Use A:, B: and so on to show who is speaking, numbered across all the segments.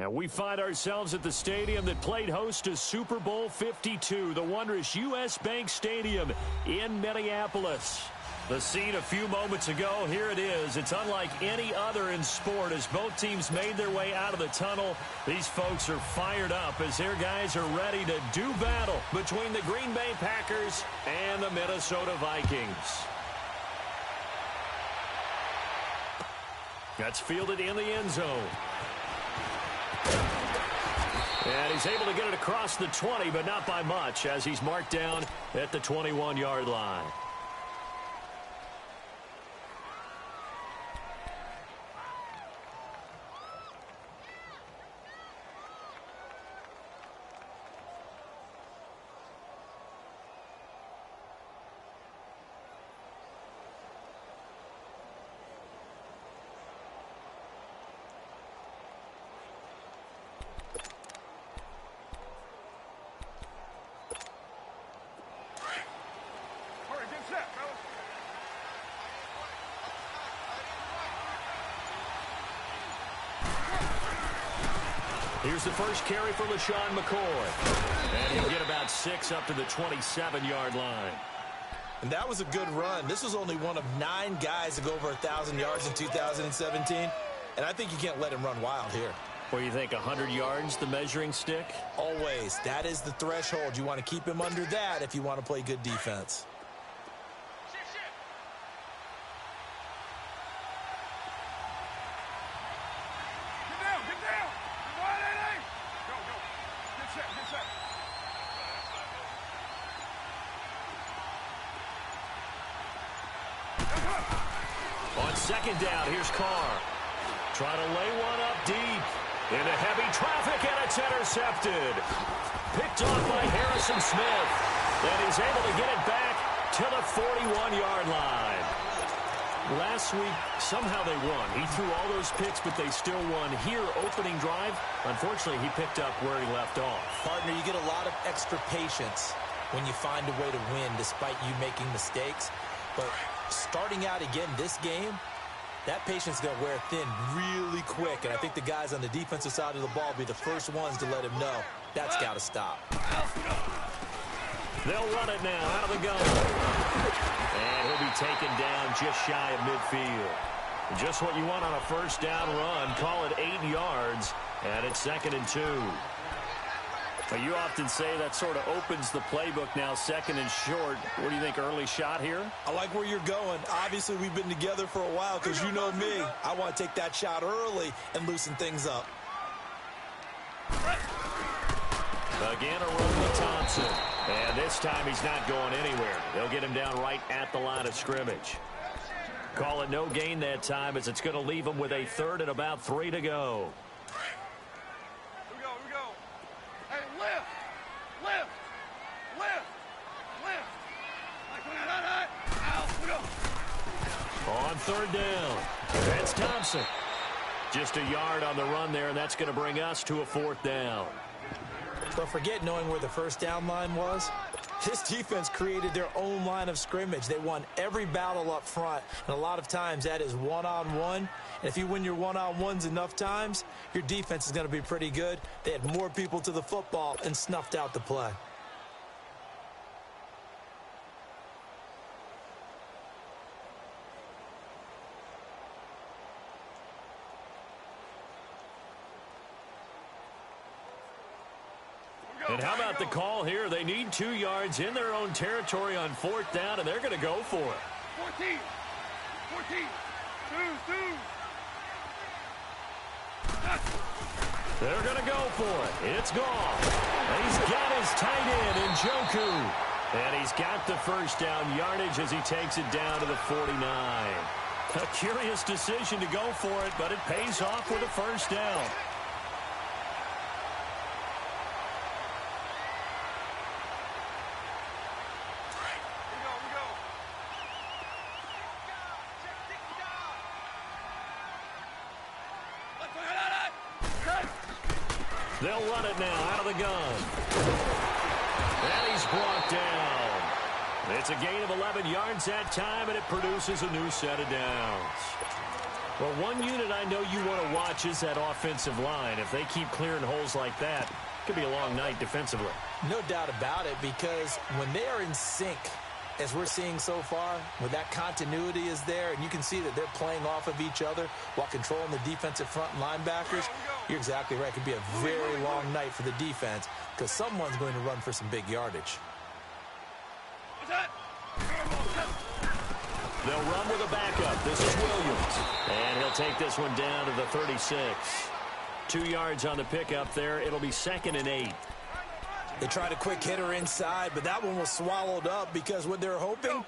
A: And we find ourselves at the stadium that played host to Super Bowl 52, the wondrous U.S. Bank Stadium in Minneapolis. The scene a few moments ago, here it is. It's unlike any other in sport as both teams made their way out of the tunnel. These folks are fired up as their guys are ready to do battle between the Green Bay Packers and the Minnesota Vikings. That's fielded in the end zone. And he's able to get it across the 20, but not by much, as he's marked down at the 21-yard line. Here's the first carry for LaShawn McCoy. And he'll get about 6 up to the 27-yard line.
B: And that was a good run. This was only one of 9 guys to go over 1,000 yards in 2017. And I think you can't let him run wild here.
A: Well, you think 100 yards, the measuring stick?
B: Always. That is the threshold. You want to keep him under that if you want to play good defense.
A: On second down, here's Carr. Trying to lay one up deep. Into heavy traffic, and it's intercepted. Picked off by Harrison Smith. And he's able to get it back to the 41-yard line. Last week, somehow they won. He threw all those picks, but they still won. Here, opening drive, unfortunately, he picked up where he left off.
B: Partner, you get a lot of extra patience when you find a way to win despite you making mistakes. But starting out again this game, that patience is going to wear thin really quick. And I think the guys on the defensive side of the ball will be the first ones to let him know that's got to stop.
A: They'll run it now out of the gun. And he'll be taken down just shy of midfield. Just what you want on a first down run. Call it 8 yards. And it's 2nd and 2. Well, you often say that sort of opens the playbook now, 2nd and short. What do you think, early shot here?
B: I like where you're going. Obviously, we've been together for a while because you know me. I want to take that shot early and loosen things up.
A: Again, a run with Thompson. And this time he's not going anywhere. They'll get him down right at the line of scrimmage. Call it no gain that time as it's going to leave him with a 3rd and about 3 to go. On 3rd down, that's Thompson. Just a yard on the run there, and that's going to bring us to a 4th down.
B: But forget knowing where the first down line was. This defense created their own line of scrimmage. They won every battle up front, and a lot of times that is one-on-one. And if you win your one-on-ones enough times, your defense is going to be pretty good. They had more people to the football and snuffed out the play.
A: And how about the call here? They need 2 yards in their own territory on 4th down, and they're going to go for it.
C: 14. 2.
A: They're going to go for it. It's gone. And he's got his tight end, Njoku. And he's got the first down yardage as he takes it down to the 49. A curious decision to go for it, but it pays off with a first down. They'll run it now out of the gun. And he's brought down. It's a gain of 11 yards that time, and it produces a new set of downs. Well, one unit I know you want to watch is that offensive line. If they keep clearing holes like that, it could be a long night defensively.
B: No doubt about it, because when they are in sync, as we're seeing so far, when that continuity is there, and you can see that they're playing off of each other while controlling the defensive front linebackers, you're exactly right. It could be a very long night for the defense because someone's going to run for some big yardage.
A: They'll run with a backup. This is Williams. And he'll take this one down to the 36. 2 yards on the pickup there. It'll be 2nd and 8.
B: They tried a quick hitter inside, but that one was swallowed up because what they're hoping,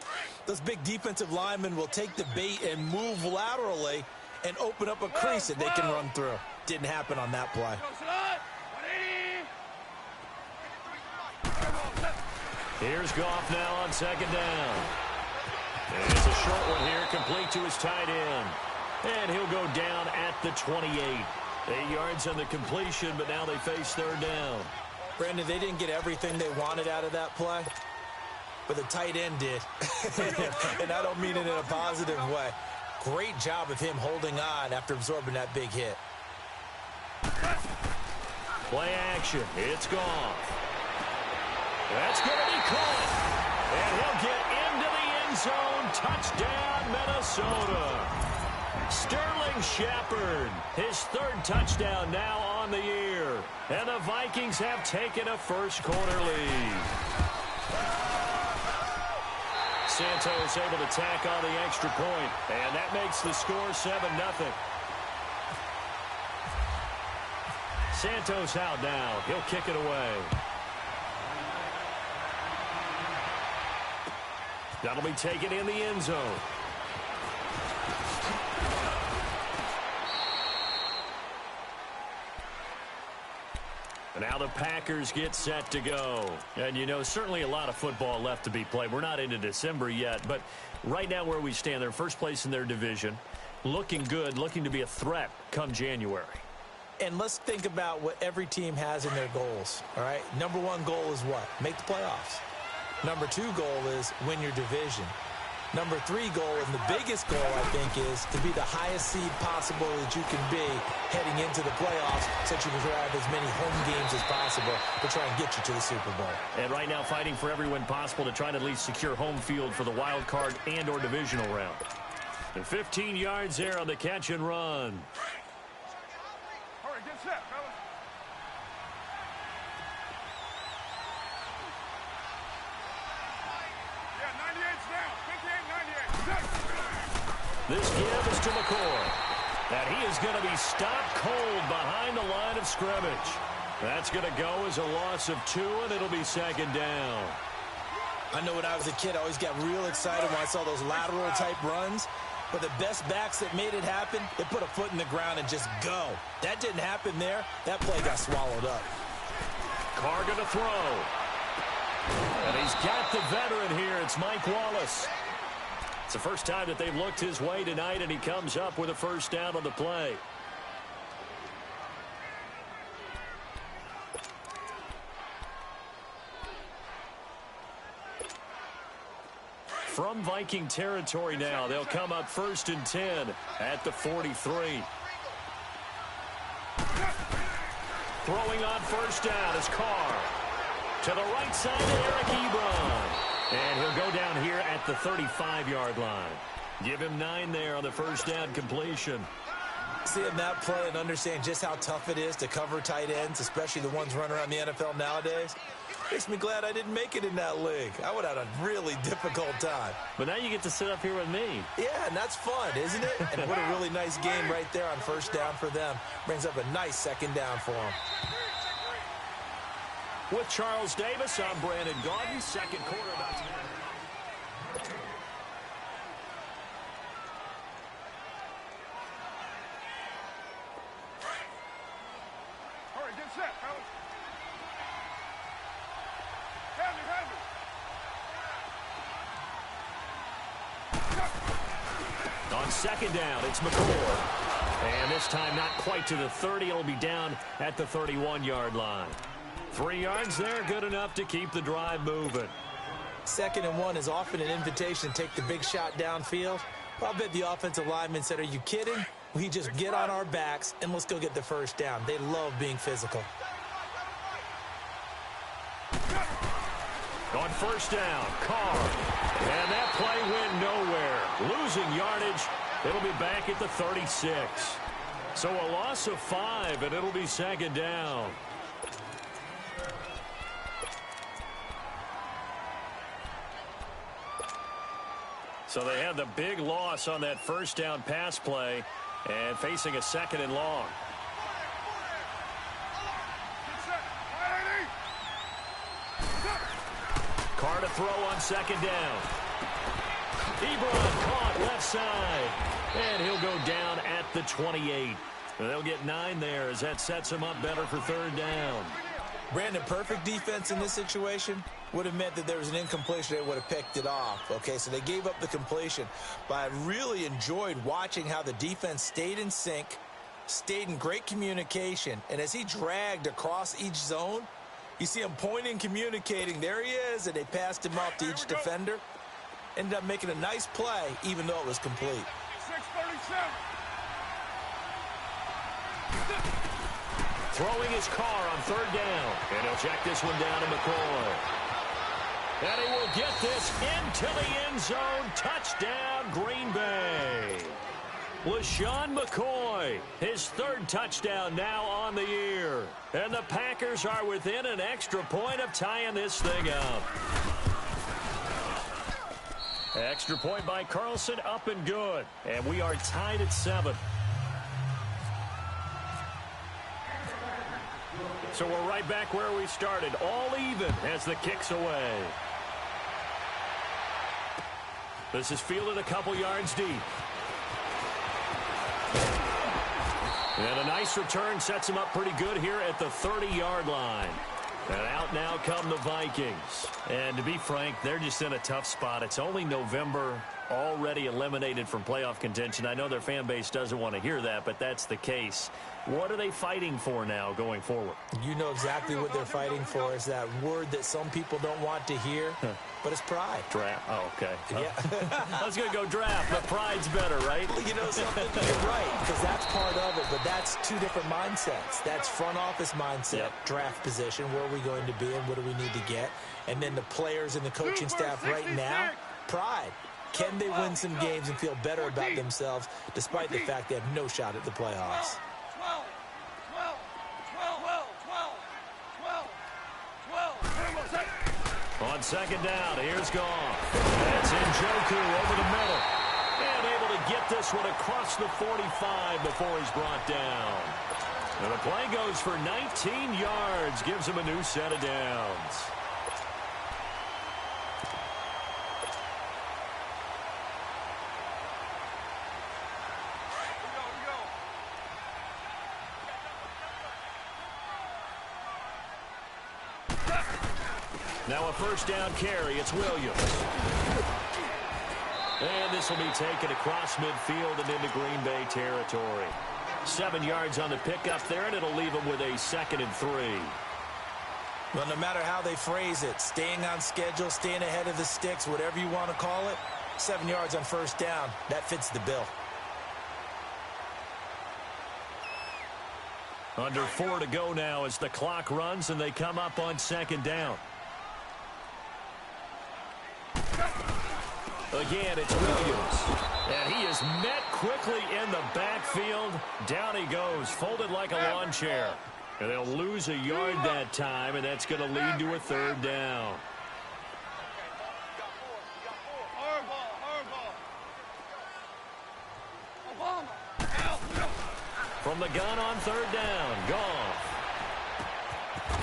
B: those big defensive linemen will take the bait and move laterally and open up a crease that they can run through. Didn't happen on that play.
A: Here's Goff now on 2nd down. And it's a short one here, complete to his tight end. And he'll go down at the 28. 8 yards on the completion, but now they face 3rd down.
B: Brandon, they didn't get everything they wanted out of that play, but the tight end did. And I don't mean it in a positive way. Great job of him holding on after absorbing that big hit.
A: Play action. It's gone. That's going to be caught. And he'll get into the end zone. Touchdown, Minnesota. Sterling Shepard, his 3rd touchdown now on the year. And the Vikings have taken a first-quarter lead. Santos able to tack on the extra point, and that makes the score 7-0. Santos out now. He'll kick it away. That'll be taken in the end zone. And now the Packers get set to go. And, you know, certainly a lot of football left to be played. We're not into December yet, but right now where we stand, they're first place in their division, looking good, looking to be a threat come January.
B: And let's think about what every team has in their goals, all right? Number 1 goal is what? Make the playoffs. Number 2 goal is win your division. Number 3 goal, and the biggest goal, I think, is to be the highest seed possible that you can be heading into the playoffs so that you can grab as many home games as possible to try and get you to the Super Bowl.
A: And right now fighting for every win possible to try to at least secure home field for the wild card and or divisional round. And 15 yards there on the catch and run.
C: All right, get set, fellas. Yeah, 98's down. 58, 98.
A: This give is to McCoy. And he is going to be stopped cold behind the line of scrimmage. That's going to go as a loss of 2, and it'll be 2nd down.
B: I know when I was a kid, I always got real excited when I saw those lateral-type runs. But the best backs that made it happen, they put a foot in the ground and just go. That didn't happen there. That play got swallowed up.
A: Carr going to throw. And he's got the veteran here. It's Mike Wallace. It's the first time that they've looked his way tonight, and he comes up with a first down on the play. From Viking territory now, they'll come up 1st and 10 at the 43. Throwing on first down is Carr. To the right side to Eric Ebron. And he'll go down here at the 35-yard line. Give him 9 there on the first down completion.
B: Seeing that play and understand just how tough it is to cover tight ends, especially the ones running around the NFL nowadays, makes me glad I didn't make it in that league. I would have had a really difficult time.
A: But now you get to sit up here with me.
B: Yeah, and that's fun, isn't it? And what a really nice game right there on first down for them. Brings up a nice 2nd down for them.
A: With Charles Davis, I'm Brandon Gaudin. 2nd quarter about to begin.
C: All right, get set, fellas. Hand me.
A: On 2nd down, it's McCoy. And this time not quite to the 30. It'll be down at the 31-yard line. 3 yards there, good enough to keep the drive moving.
B: 2nd and 1 is often an invitation to take the big shot downfield. Well, I bet the offensive lineman said, are you kidding? We just get on our backs and let's go get the first down. They love being physical.
A: On first down, Carr. And that play went nowhere. Losing yardage. It'll be back at the 36. So a loss of 5, and it'll be second down. So they had the big loss on that first down pass play and facing a second and long. Carr to throw on second down. Ebron caught left side. And he'll go down at the 28. They'll get 9 there as that sets him up better for third down.
B: Brandon, perfect defense in this situation would have meant that there was an incompletion. They would have picked it off. Okay, so they gave up the completion. But I really enjoyed watching how the defense stayed in sync, stayed in great communication. And as he dragged across each zone, you see him pointing, communicating. There he is, and they passed him off to each defender. Ended up making a nice play, even though it was complete.
C: 637.
A: Throwing his Carr on third down. And he'll check this one down to McCoy. And he will get this into the end zone. Touchdown, Green Bay. LaShawn McCoy, his third touchdown now on the year. And the Packers are within an extra point of tying this thing up. Extra point by Carlson, up and good. And we are tied at 7. So we're right back where we started, all even as the kick's away. This is fielded a couple yards deep. And a nice return sets him up pretty good here at the 30-yard line. And out now come the Vikings. And to be frank, they're just in a tough spot. It's only November, already eliminated from playoff contention. I know their fan base doesn't want to hear that, but that's the case. What are they fighting for now going forward?
B: You know exactly what they're fighting for. Is that word that some people don't want to hear, but it's pride.
A: Draft. Oh, okay.
B: Yeah.
A: I was going to go draft, but pride's better, right?
B: You know something? You're right, because that's part of it, but that's two different mindsets. That's front office mindset, draft position, where are we going to be and what do we need to get? And then the players and the coaching staff right now, pride. Can they win some games and feel better about themselves despite the fact they have no shot at the playoffs?
C: 12.
A: On second down, here's Goff. That's Njoku over the middle. And able to get this one across the 45 before he's brought down. And the play goes for 19 yards, gives him a new set of downs. Now a first down carry. It's Williams. And this will be taken across midfield and into Green Bay territory. 7 yards on the pickup there, and it'll leave them with a 2nd and 3.
B: Well, no matter how they phrase it, staying on schedule, staying ahead of the sticks, whatever you want to call it, 7 yards on first down, that fits the bill.
A: Under 4 to go now as the clock runs and they come up on second down. Again, it's Williams. And he is met quickly in the backfield. Down he goes, folded like a lawn chair. And they'll lose a yard that time, and that's going to lead to a third down. From the gun on third down, Goff.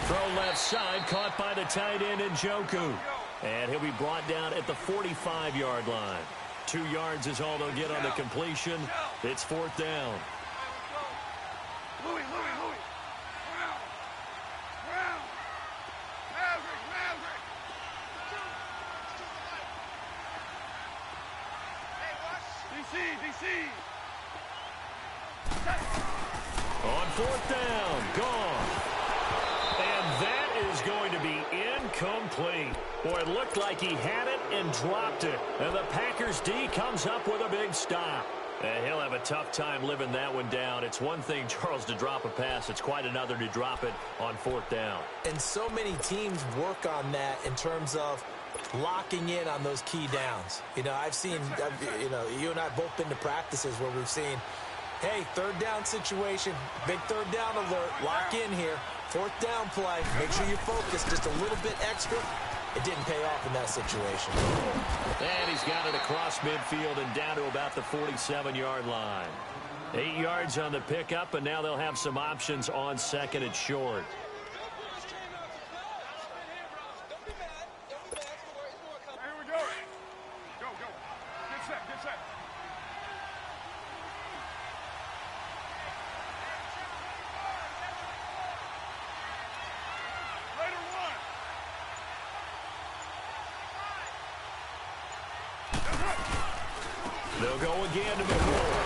A: Throw left side, caught by the tight end Njoku. And he'll be brought down at the 45-yard line. 2 yards is all they'll get on the completion. It's fourth down.
C: Louis. Round. Maverick. DC.
A: On fourth down, Goff. And that is going to be incomplete. Boy, it looked like he had it and dropped it. And the Packers D comes up with a big stop. And he'll have a tough time living that one down. It's one thing, Charles, to drop a pass. It's quite another to drop it on fourth down.
B: And so many teams work on that in terms of locking in on those key downs. You know, I've seen, you and I have both been to practices where we've seen, hey, third down situation, big third down alert, lock in here, fourth down play, make sure you focus just a little bit extra. It didn't pay off in that situation.
A: And he's got it across midfield and down to about the 47-yard line. 8 yards on the pickup, and now they'll have some options on second and short.
C: Here we go. Go, go. Get set, get set. Later one.
A: They'll go again to McCoy.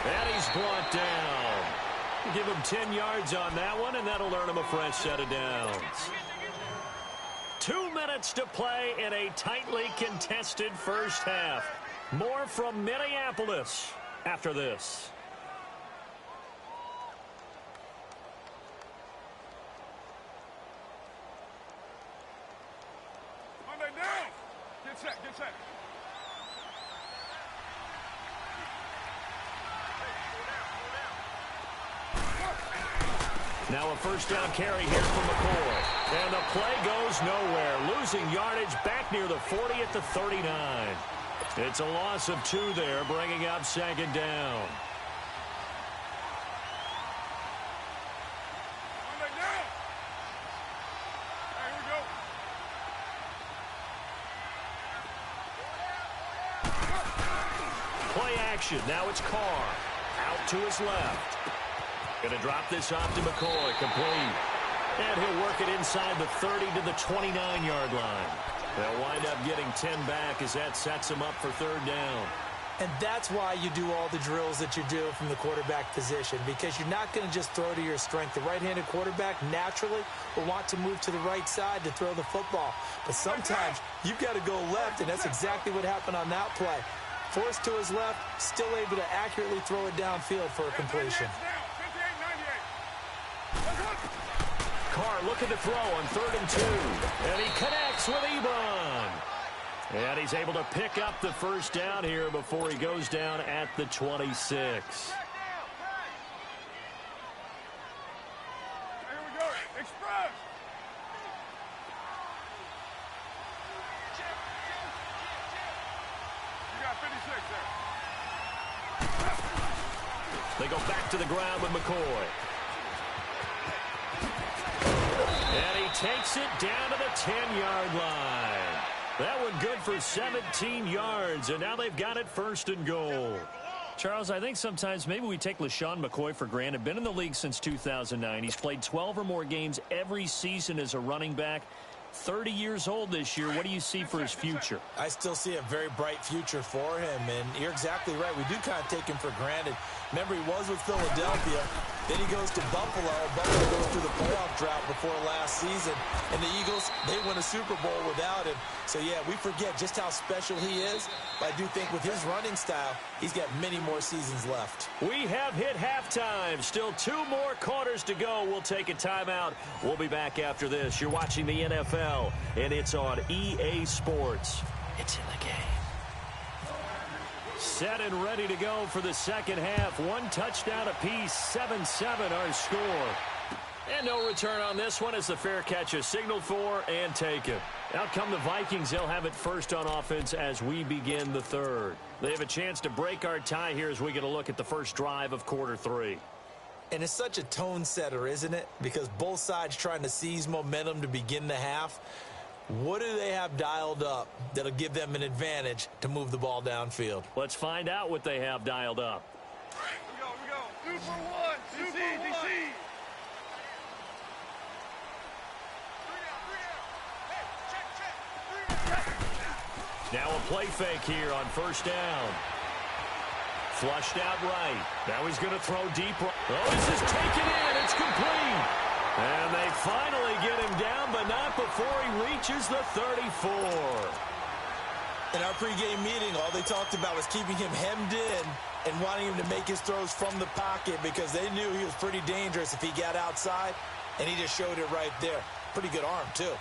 A: And he's brought down. Give him 10 yards on that one, and that'll earn him a fresh set of downs. 2 minutes to play in a tightly contested first half. More from Minneapolis after this.
C: Monday down. Get set, get set.
A: Now a first down carry here from McCoy. And the play goes nowhere. Losing yardage back near the 40 at the 39. It's a loss of 2 there, bringing up second down.
C: Monday down. Here we go.
A: Play action. Now it's Carr. Out to his left. Going to drop this off to McCoy. Complete. And he'll work it inside the 30 to the 29-yard line. They'll wind up getting 10 back as that sets him up for third down.
B: And that's why you do all the drills that you do from the quarterback position, because you're not going to just throw to your strength. The right-handed quarterback naturally will want to move to the right side to throw the football. But sometimes you've got to go left, and that's exactly what happened on that play. Forced to his left, still able to accurately throw it downfield for a completion.
A: Carr looking to throw on 3rd and 2. And he connects with Ebron. And he's able to pick up the first down here before he goes down at the 26.
C: Here we go. Express. You got 56 there.
A: They go back to the ground with McCoy. And he takes it down to the 10-yard line. That one good for 17 yards, and now they've got it 1st and goal.
D: Charles, I think sometimes maybe we take LaShawn McCoy for granted. Been in the league since 2009. He's played 12 or more games every season as a running back. 30 years old this year. What do you see for his future?
B: I still see a very bright future for him, and you're exactly right. We do kind of take him for granted. Remember, he was with Philadelphia. Then he goes to Buffalo. Buffalo goes through the playoff drought before last season. And the Eagles, they win a Super Bowl without him. So, yeah, we forget just how special he is. But I do think with his running style, he's got many more seasons left.
A: We have hit halftime. Still 2 more quarters to go. We'll take a timeout. We'll be back after this. You're watching the NFL, and it's on EA Sports. It's in the game. Set and ready to go for the second half. 1 touchdown apiece, 7-7 our score. And no return on this one as the fair catch is signaled for and taken. Out come the Vikings. They'll have it first on offense as we begin the third. They have a chance to break our tie here as we get a look at the first drive of quarter 3.
B: And it's such a tone setter, isn't it? Because both sides trying to seize momentum to begin the half. What do they have dialed up that'll give them an advantage to move the ball downfield?
A: Let's find out what they have dialed up.
C: Here we go. 2 for 1. DC, DC.
A: Now a play fake here on first down. Flushed out right. Now he's going to throw deep. Oh, this is taken in. It's complete. And they finally get him down, but not before he reaches the 34.
B: In our pregame meeting, all they talked about was keeping him hemmed in and wanting him to make his throws from the pocket because they knew he was pretty dangerous if he got outside, and he just showed it right there. Pretty good arm, too.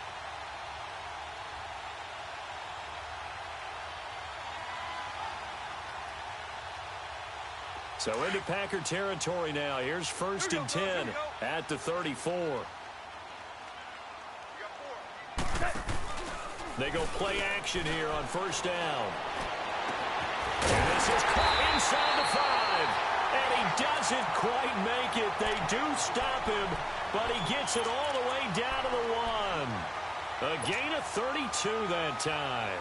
A: So into Packer territory now. Here's 1st and 10 at the 34. They go play action here on 1st down. And this is caught inside the 5. And he doesn't quite make it. They do stop him, but he gets it all the way down to the 1. A gain of 32 that time.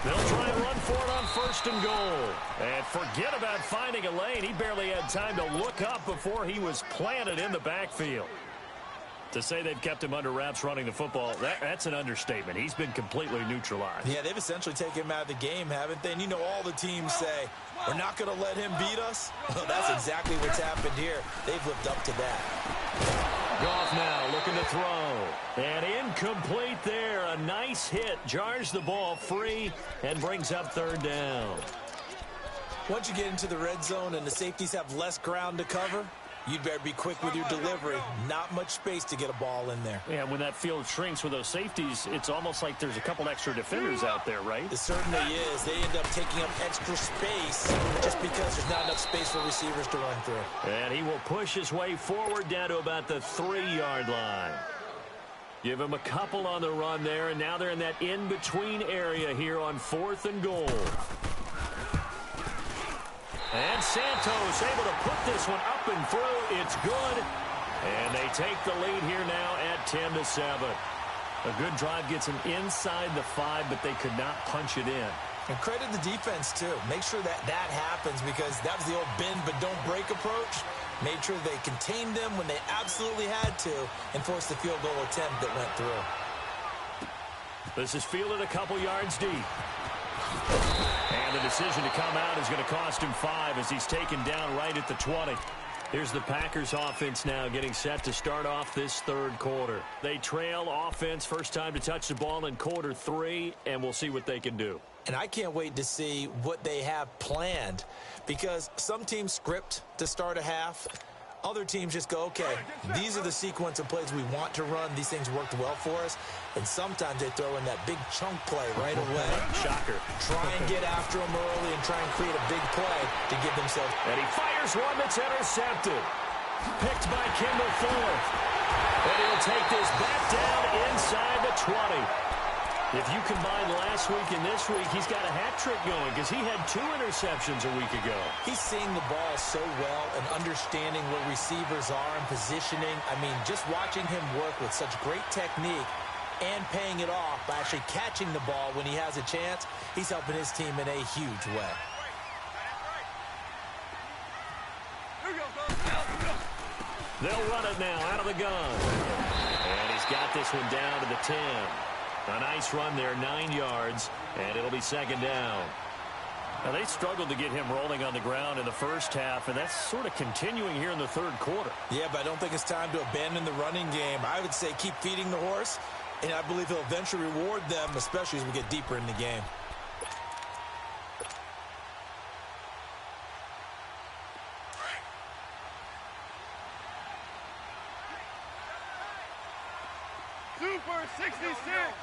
A: They'll try and run for it on 1st and goal. And forget about finding a lane. He barely had time to look up before he was planted in the backfield. To say they've kept him under wraps running the football, that's an understatement. He's been completely neutralized.
B: Yeah, they've essentially taken him out of the game, haven't they? And you know all the teams say, we're not going to let him beat us. Well, that's exactly what's happened here. They've lived up to that.
A: Goff now looking to throw. And incomplete there. A nice hit. Jars the ball free and brings up 3rd down.
B: Once you get into the red zone and the safeties have less ground to cover, you'd better be quick with your delivery. Not much space to get a ball in there.
A: Yeah, when that field shrinks with those safeties, it's almost like there's a couple extra defenders out there, right?
B: It certainly is. They end up taking up extra space just because there's not enough space for receivers to run through.
A: And he will push his way forward down to about the 3-yard line. Give him a couple on the run there, and now they're in that in-between area here on 4th and goal. And Santos able to put this one up and through. It's good. And they take the lead here now at 10-7. A good drive gets them inside the 5, but they could not punch it in.
B: And credit the defense, too. Make sure that happens because that was the old bend but don't break approach. Made sure they contained them when they absolutely had to and forced the field goal attempt that went through.
A: This is fielded a couple yards deep. And the decision to come out is going to cost him 5 as he's taken down right at the 20. Here's the Packers offense now getting set to start off this 3rd quarter. They trail offense, first time to touch the ball in quarter 3, and we'll see what they can do.
B: And I can't wait to see what they have planned because some teams script to start a half. Other teams just go, okay, these are the sequence of plays we want to run. These things worked well for us. And sometimes they throw in that big chunk play right away.
A: Shocker.
B: Try and get after them early and try and create a big play to give themselves.
A: And he fires one that's intercepted. Picked by Kendall Fuller. And he'll take this back down inside the 20. If you combine last week and this week, he's got a hat trick going because he had 2 interceptions a week ago.
B: He's seeing the ball so well and understanding where receivers are and positioning. I mean, just watching him work with such great technique and paying it off by actually catching the ball when he has a chance, he's helping his team in a huge way.
A: They'll run it now out of the gun. And he's got this one down to the 10. A nice run there, 9 yards, and it'll be 2nd down. Now, they struggled to get him rolling on the ground in the first half, and that's sort of continuing here in the 3rd quarter.
B: Yeah, but I don't think it's time to abandon the running game. I would say keep feeding the horse, and I believe he'll eventually reward them, especially as we get deeper in the game.
C: Super 66.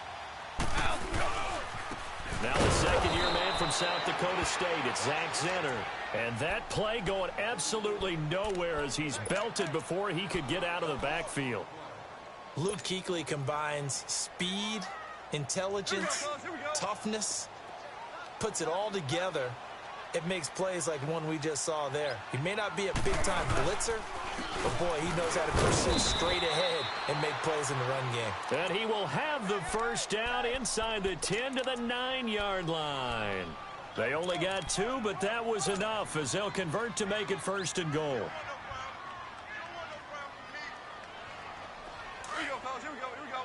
A: Now the second-year man from South Dakota State, it's Zach Zenner. And that play going absolutely nowhere as he's belted before he could get out of the backfield.
B: Luke Kuechly combines speed, intelligence, toughness, puts it all together. It makes plays like one we just saw there. He may not be a big-time blitzer, but, boy, he knows how to pursue straight ahead and make plays in the run game.
A: And he will have the first down inside the 10 to the 9-yard line. They only got 2, but that was enough as they'll convert to make it 1st and goal.
C: Here we go, fellas. Here we go. Here we go.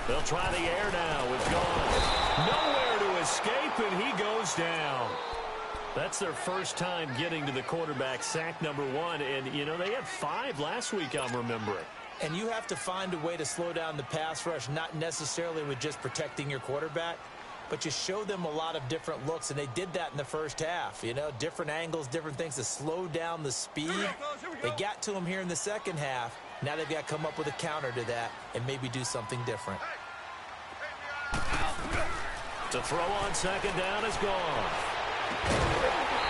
A: They'll They'll try the air now with Gone. Nowhere to escape, and he goes down. That's their first time getting to the quarterback, sack number 1. And, you know, they had 5 last week, I'm remembering.
B: And you have to find a way to slow down the pass rush, not necessarily with just protecting your quarterback, but you show them a lot of different looks, and they did that in the first half. You know, different angles, different things to slow down the speed. They got to him here in the second half. Now they've got to come up with a counter to that and maybe do something different.
A: To throw on second down is Gone.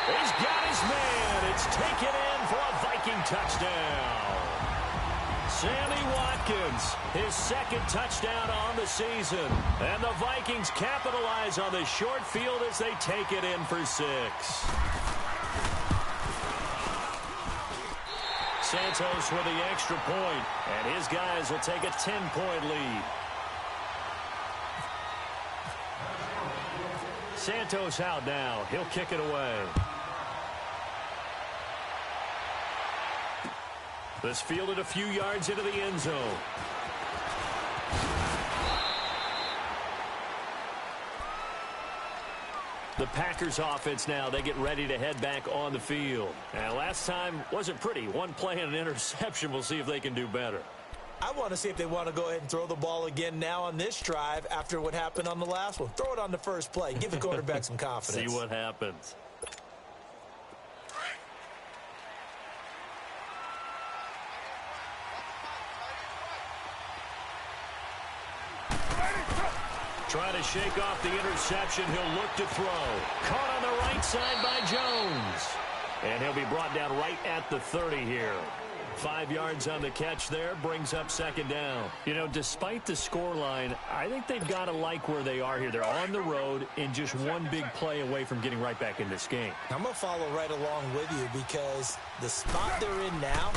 A: He's got his man. It's taken in for a Viking touchdown. Sammy Watkins, his second touchdown on the season. And the Vikings capitalize on the short field as they take it in for 6. Santos with the extra point, and his guys will take a 10-point lead. Santos out now. He'll kick it away. This fielded a few yards into the end zone. The Packers offense now, they get ready to head back on the field. And last time wasn't pretty. One play and an interception. We'll see if they can do better.
B: I want to see if they want to go ahead and throw the ball again now on this drive after what happened on the last one. Throw it on the first play. Give the quarterback some confidence.
A: See what happens. Trying to shake off the interception. He'll look to throw. Caught on the right side by Jones. And he'll be brought down right at the 30 here. 5 yards on the catch there, brings up second down. You know, despite the scoreline, I think they've got to like where they are here. They're on the road and just one big play away from getting right back in this game.
B: I'm going to follow right along with you because the spot they're in now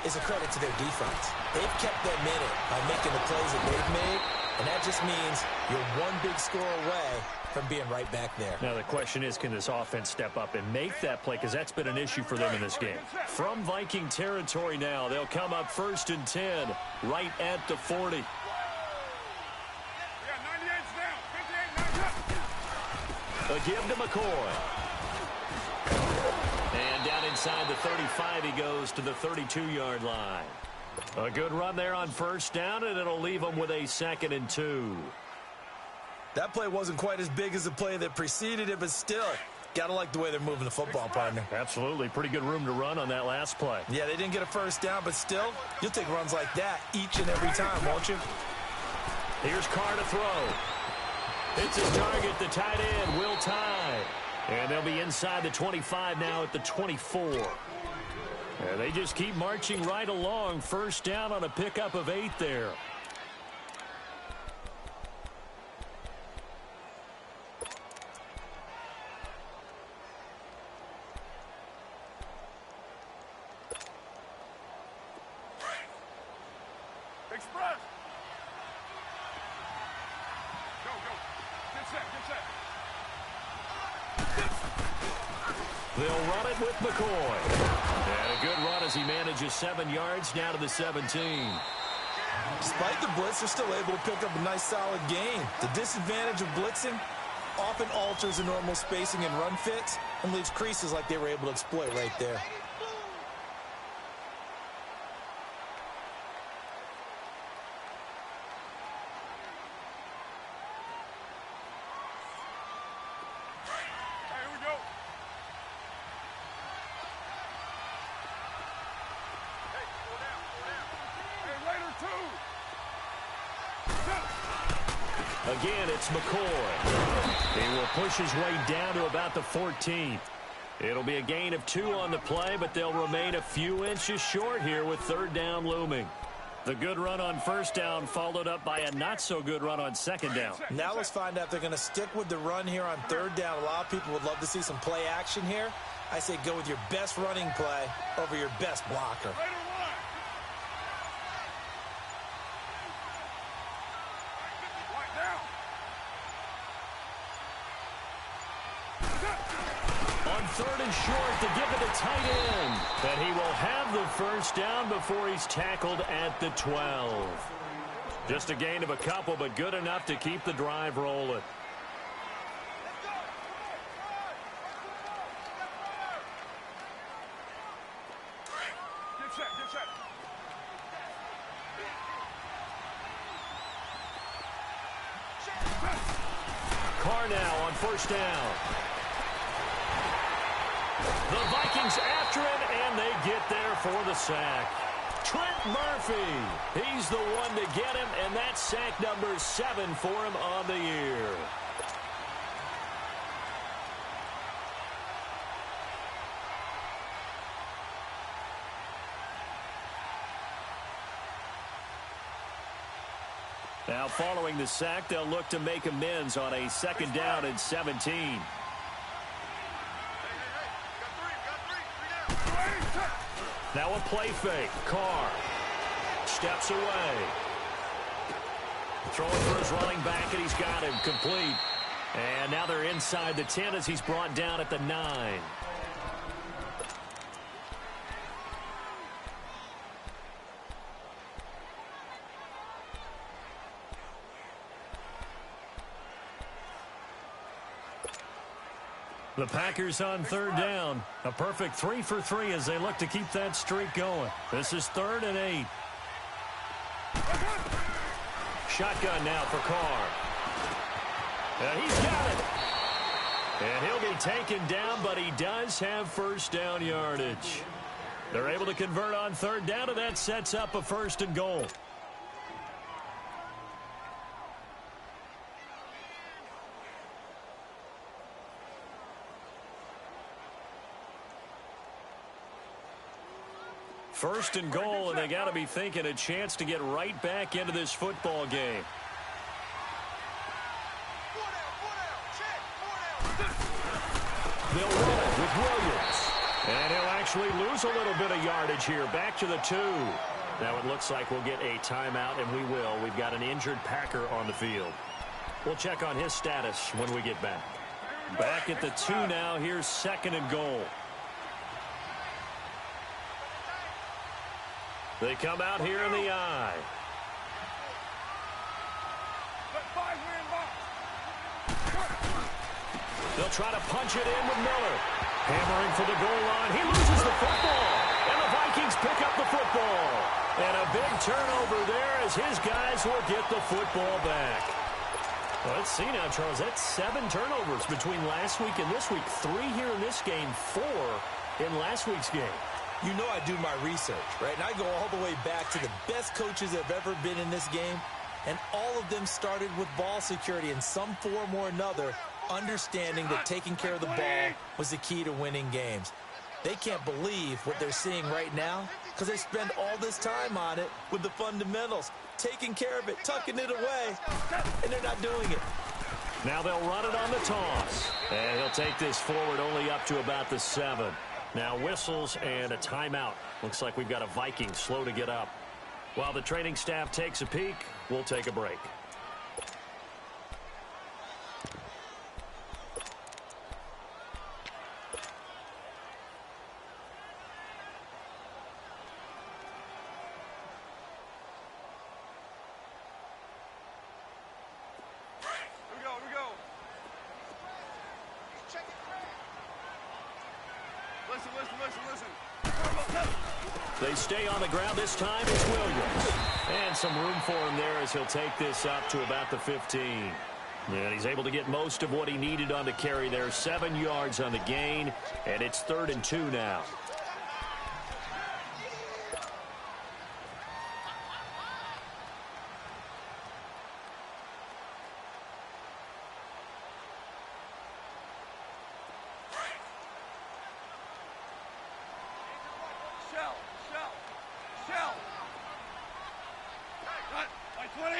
B: is a credit to their defense. They've kept them in it by making the plays that they've made, and that just means you're one big score away from being right back there.
A: Now the question is, can this offense step up and make that play? Because that's been an issue for them in this game. From Viking territory now, they'll come up 1st and 10, right at the 40.
C: Yeah, 98's down. 58, 90 up.
A: A give to McCoy. And down inside the 35, he goes to the 32-yard line. A good run there on first down, and it'll leave them with a 2nd and 2.
B: That play wasn't quite as big as the play that preceded it, but still, got to like the way they're moving the football, partner.
A: Absolutely. Pretty good room to run on that last play.
B: Yeah, they didn't get a first down, but still, you'll take runs like that each and every time, won't you?
A: Here's Carr to throw. It's his target, the tight end, Will Tye. And they'll be inside the 25 now at the 24. And they just keep marching right along. First down on a pickup of 8 there.
C: Express. Go, go. Get set, get set.
A: They'll run it with McCoy. And a good run as he manages 7 yards down to the 17.
B: Despite the blitz, they're still able to pick up a nice, solid gain. The disadvantage of blitzing often alters the normal spacing and run fits and leaves creases like they were able to exploit right there.
A: Again, it's McCoy. He will push his way down to about the 14. It'll be a gain of 2 on the play, but they'll remain a few inches short here with 3rd down looming. The good run on first down followed up by a not-so-good run on second down.
B: Now let's find out if they're going to stick with the run here on 3rd down. A lot of people would love to see some play action here. I say go with your best running play over your best blocker.
A: On 3rd and short to give it to tight end. And he will have the first down before he's tackled at the 12. Just a gain of a couple, but good enough to keep the drive rolling.
C: Get set, get set.
A: Carr now on first down. The Vikings after it, and they get there for the sack. Trent Murphy, he's the one to get him, and that's sack number 7 for him on the year. Now following the sack, they'll look to make amends on a 2nd down and 17. Now a play fake. Carr steps away. Throwing for his running back, and he's got him complete. And now they're inside the 10 as he's brought down at the 9. The Packers on 3rd down. A perfect 3 for 3 as they look to keep that streak going. This is 3rd and 8. Shotgun now for Carr. And he's got it. And he'll be taken down, but he does have first down yardage. They're able to convert on 3rd down, and that sets up a 1st and goal. First and goal, and they got to be thinking a chance to get right back into this football game. They'll run it with Williams. And he'll actually lose a little bit of yardage here. Back to the 2. Now it looks like we'll get a timeout, and we will. We've got an injured Packer on the field. We'll check on his status when we get back. Back at the 2 now. Here's 2nd and goal. They come out here in the eye. They'll try to punch it in with Miller. Hammering for the goal line. He loses the football. And the Vikings pick up the football. And a big turnover there as his guys will get the football back. Well, let's see now, Charles. That's 7 turnovers between last week and this week. 3 here in this game, 4 in last week's game.
B: You know I do my research, right? And I go all the way back to the best coaches that have ever been in this game. And all of them started with ball security in some form or another, understanding that taking care of the ball was the key to winning games. They can't believe what they're seeing right now because they spend all this time on it with the fundamentals, taking care of it, tucking it away, and they're not doing it.
A: Now they'll run it on the toss. And he'll take this forward only up to about the 7. Now whistles and a timeout. Looks like we've got a Viking slow to get up. While the training staff takes a peek, we'll take a break.
C: Here we go. Listen.
A: They stay on the ground. This time it's Williams. And some room for him there as he'll take this up to about the 15. And he's able to get most of what he needed on the carry there. 7 yards on the gain. And it's 3rd and 2 now.
C: Shell. Like 20.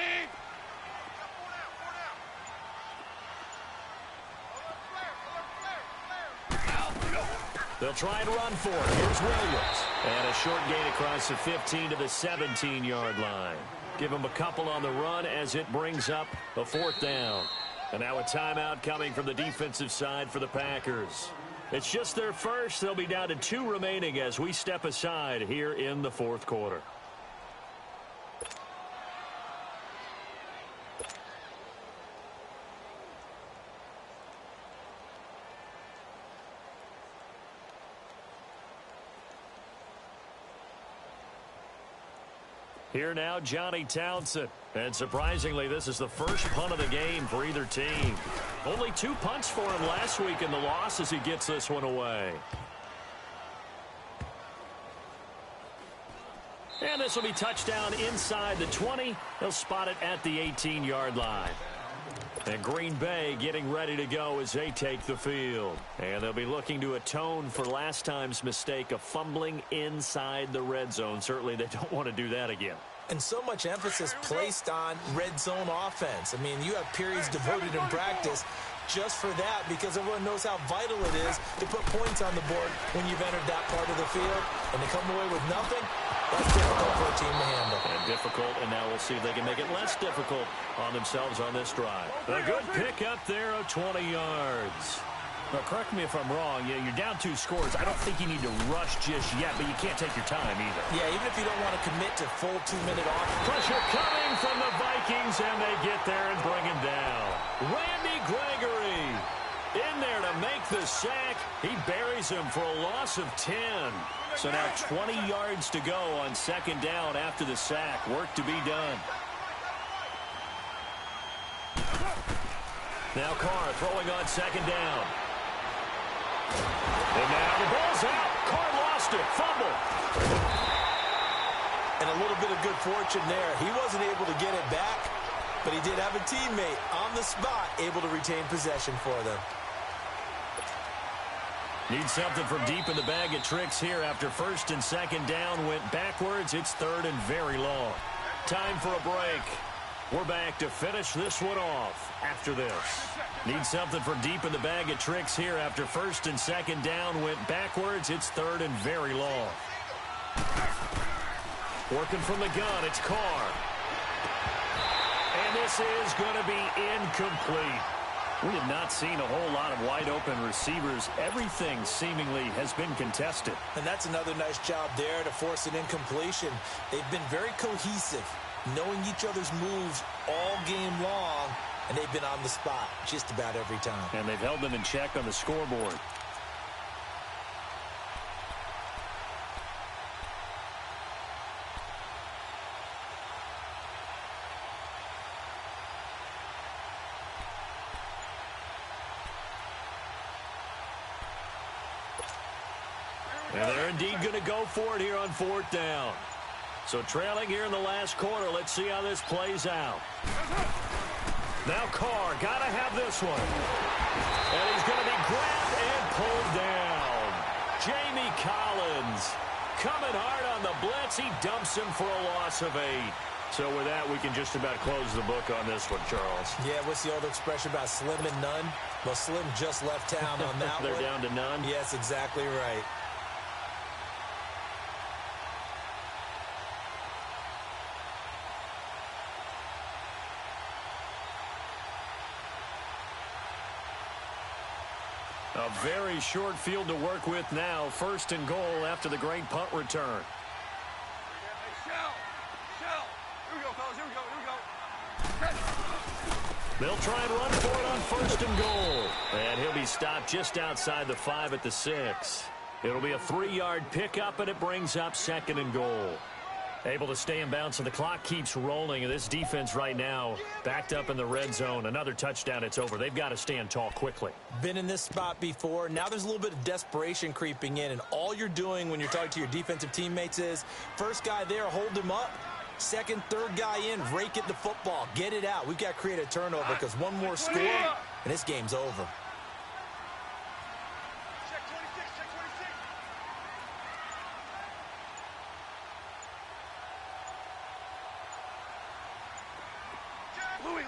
A: They'll try and run for it. Here's Williams. And a short gain across the 15 to the 17-yard line. Give him a couple on the run as it brings up a 4th down. And now a timeout coming from the defensive side for the Packers. It's just their first. They'll be down to 2 remaining as we step aside here in the 4th quarter. Here now, Johnny Townsend. And surprisingly, this is the first punt of the game for either team. Only 2 punts for him last week in the loss as he gets this one away. And this will be touchdown inside the 20. They'll spot it at the 18-yard line. And Green Bay getting ready to go as they take the field. And they'll be looking to atone for last time's mistake of fumbling inside the red zone. Certainly they don't want to do that again.
B: And so much emphasis placed on red zone offense. I mean, you have periods devoted in practice just for that because everyone knows how vital it is to put points on the board when you've entered that part of the field. And to come away with nothing, that's difficult for a team to handle.
A: And difficult, and now we'll see if they can make it less difficult on themselves on this drive. A good pick up there of 20 yards. Now, correct me if I'm wrong. Yeah, you're down 2 scores. I don't think you need to rush just yet, but you can't take your time either.
B: Yeah, even if you don't want to commit to full 2-minute off.
A: Pressure coming from the Vikings, and they get there and bring him down. Randy Gregory in there to make the sack. He buries him for a loss of 10. So now 20 yards to go on second down after the sack. Work to be done. Now Carr throwing on second down. And now the ball's out. Carr lost it. Fumble.
B: And a little bit of good fortune there. He wasn't able to get it back, but he did have a teammate on the spot able to retain possession for them.
A: Need something from deep in the bag of tricks here after first and second down went backwards. It's third and very long. Time for a break. We're back to finish this one off after this. Need something from deep in the bag of tricks here after first and second down went backwards. It's third and very long. Working from the gun, it's Carr. And this is going to be incomplete. We have not seen a whole lot of wide-open receivers. Everything seemingly has been contested.
B: And that's another nice job there to force an incompletion. They've been very cohesive, knowing each other's moves all game long, and they've been on the spot just about every time.
A: And they've held them in check on the scoreboard. And they're indeed going to go for it here on fourth down. So trailing here in the last quarter. Let's see how this plays out. Now Carr, got to have this one. And he's going to be grabbed and pulled down. Jamie Collins coming hard on the blitz. He dumps him for a loss of 8. So with that, we can just about close the book on this one, Charles.
B: Yeah, what's the old expression about slim and none? Well, Slim just left town on that
A: They're
B: one.
A: down to none?
B: Yes, exactly right.
A: A very short field to work with now. First and goal after the great punt return.
C: Shell. Here we go, fellas. Here we go.
A: They'll try and run for it on first and goal. And he'll be stopped just outside the 5 at the 6. It'll be a 3-yard pickup, and it brings up second and goal. Able to stay in bounds, so the clock keeps rolling. And this defense right now backed up in the red zone. Another touchdown, it's over. They've got to stand tall quickly.
B: Been in this spot before. Now there's a little bit of desperation creeping in, and all you're doing when you're talking to your defensive teammates is first guy there, hold him up. Second, third guy in, rake it the football. Get it out. We've got to create a turnover because one more score, and this game's over.
C: Check 26, check 26. Louis.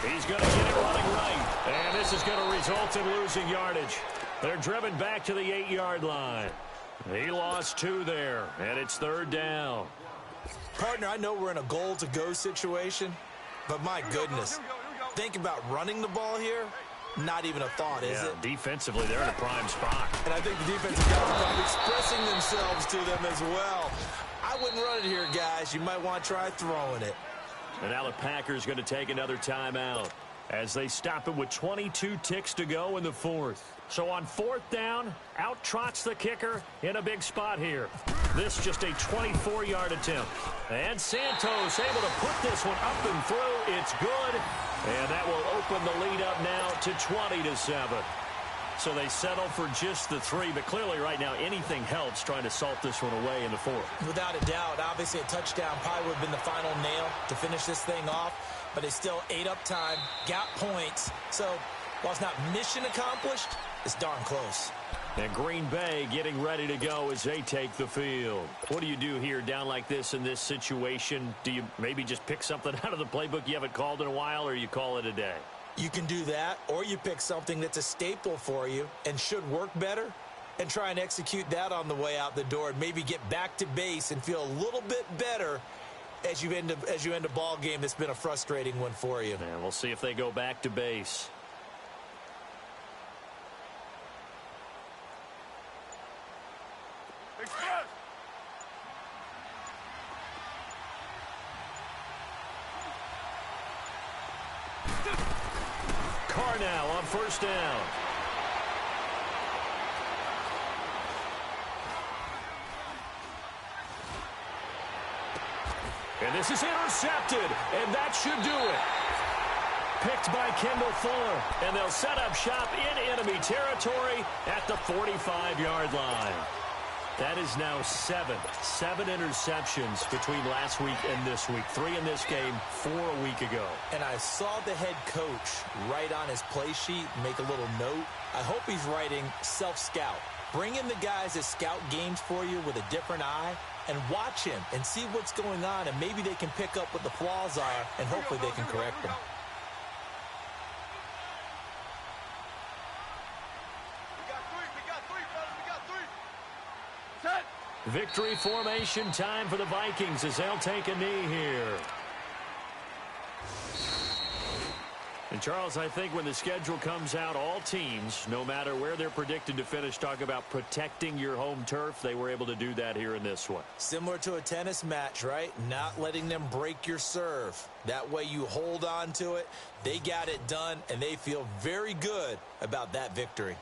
A: He's going to get it running right. And this is going to result in losing yardage. They're driven back to the 8-yard line. He lost 2 there, and it's third down.
B: Partner, I know we're in a goal-to-go situation, but my goodness,
C: Here we go.
B: think about running the ball here. Not even a thought, is it?
A: Defensively, they're in a prime spot.
B: And I think the defensive guys are probably expressing themselves to them as well. I wouldn't run it here, guys. You might want to try throwing it.
A: And now the Packers going to take another timeout. as they stop it with 22 ticks to go in the fourth. So on fourth down, out trots the kicker in a big spot here. This just a 24-yard attempt. And Santos able to put this one up and through. It's good. And that will open the lead up now to 20-7. So they settle for just the 3, but clearly right now anything helps trying to salt this one away in the fourth.
B: Without a doubt, obviously a touchdown probably would have been the final nail to finish this thing off, but it's still ate up time, got points. So while it's not mission accomplished, it's darn close.
A: And Green Bay getting ready to go as they take the field. What do you do here down like this in this situation? Do you maybe just pick something out of the playbook you haven't called in a while, or you call it a day?
B: You can do that, or you pick something that's a staple for you and should work better and try and execute that on the way out the door and maybe get back to base and feel a little bit better as you end a ball game that's been a frustrating one for you.
A: And we'll see if they go back to base.
C: Express!
A: Carnell on first down. And this is intercepted, and that should do it. Picked by Kendall Fuller, and they'll set up shop in enemy territory at the 45-yard line. That is now 7 interceptions between last week and this week. 3 in this game, 4 a week ago.
B: And I saw the head coach write on his play sheet, make a little note. I hope he's writing self-scout. Bring in the guys that scout games for you with a different eye and watch him and see what's going on, and maybe they can pick up what the flaws are, and hopefully they can correct them.
A: Victory formation time for the Vikings as they'll take a knee here. And Charles, I think when the schedule comes out, all teams, no matter where they're predicted to finish, talk about protecting your home turf. They were able to do that here in this one.
B: Similar to a tennis match, right? Not letting them break your serve. That way you hold on to it. They got it done, and they feel very good about that victory.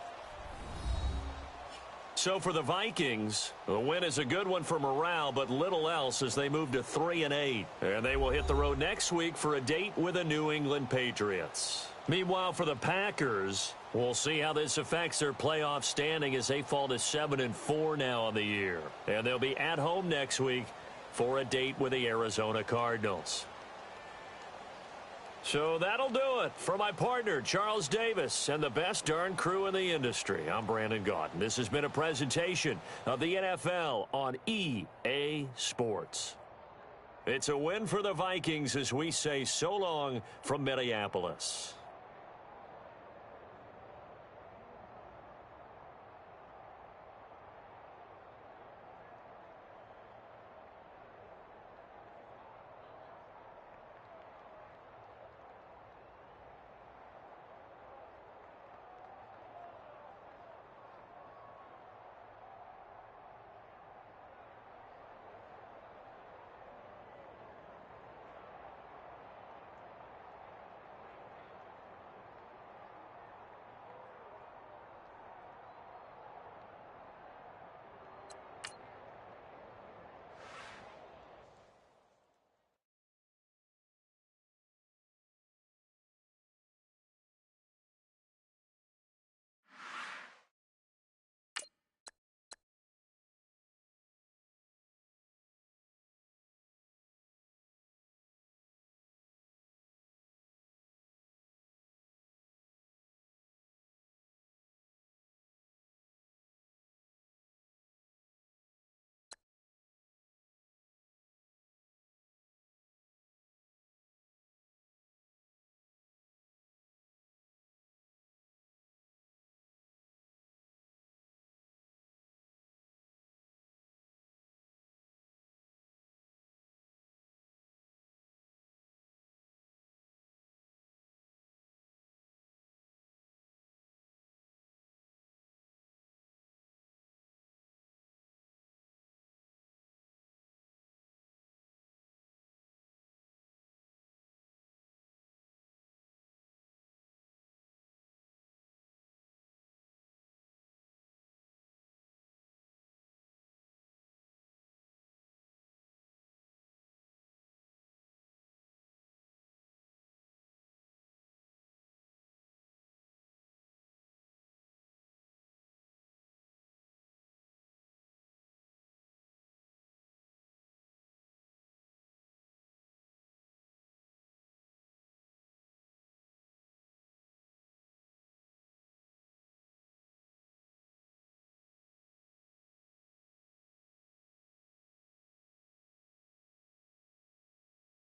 A: So for the Vikings, the win is a good one for morale, but little else as they move to 3-8. And they will hit the road next week for a date with the New England Patriots. Meanwhile, for the Packers, we'll see how this affects their playoff standing as they fall to 7-4 now on the year. And they'll be at home next week for a date with the Arizona Cardinals. So that'll do it for my partner, Charles Davis, and the best darn crew in the industry. I'm Brandon Gaudin. This has been a presentation of the NFL on EA Sports. It's a win for the Vikings as we say so long from Minneapolis.